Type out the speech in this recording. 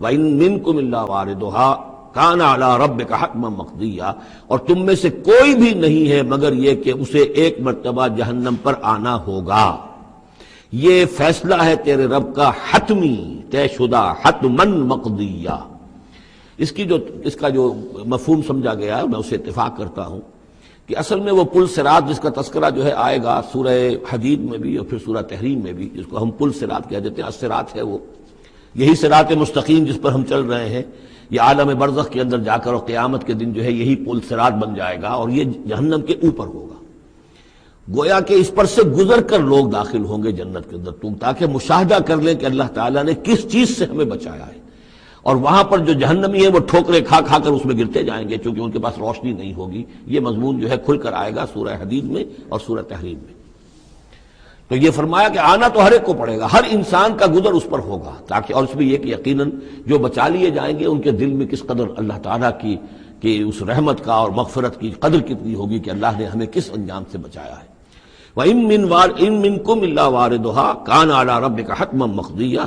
وَإِن مِّنكُمْ إِلَّا وَارِدُهَا كَانَ عَلَىٰ رَبِّكَ حَتْمًا مَّقْضِيًّا، اور تم میں سے کوئی بھی نہیں ہے مگر یہ کہ اسے ایک مرتبہ جہنم پر آنا ہوگا۔ یہ فیصلہ ہے تیرے رب کا حتمی، طے شدہ، حتماً مقضیہ۔ اس کا جو مفہوم سمجھا گیا ہے میں اسے اتفاق کرتا ہوں کہ اصل میں وہ پل صراط جس کا تذکرہ جو ہے آئے گا سورہ حدید میں بھی اور پھر سورہ تحریم میں بھی، جس کو ہم پل صراط کہہ دیتے ہیں، الصراط ہے وہ، یہی صراط مستقیم جس پر ہم چل رہے ہیں، یہ عالم برزخ کے اندر جا کر اور قیامت کے دن جو ہے یہی پل صراط بن جائے گا اور یہ جہنم کے اوپر ہوگا۔ گویا کہ اس پر سے گزر کر لوگ داخل ہوں گے جنت کے اندر، تاکہ مشاہدہ کر لیں کہ اللہ تعالیٰ نے کس چیز سے ہمیں بچایا ہے۔ اور وہاں پر جو جہنمی ہیں وہ ٹھوکریں کھا کھا کر اس میں گرتے جائیں گے چونکہ ان کے پاس روشنی نہیں ہوگی۔ یہ مضمون جو ہے کھل کر آئے گا سورہ حدید میں اور سورہ تحریم میں۔ تو یہ فرمایا کہ آنا تو ہر ایک کو پڑے گا، ہر انسان کا گزر اس پر ہوگا، تاکہ اور اس میں یہ کہ یقیناً جو بچا لیے جائیں گے ان کے دل میں کس قدر اللہ تعالیٰ کی کہ اس رحمت کا اور مغفرت کی قدر کتنی ہوگی کہ اللہ نے ہمیں کس انجام سے بچایا ہے۔ وَإِن مِّنكُمْ إِلَّا وَارِدُهَا كَانَ عَلَىٰ رَبِّكَ حَتْمًا مَّقْضِيًّا۔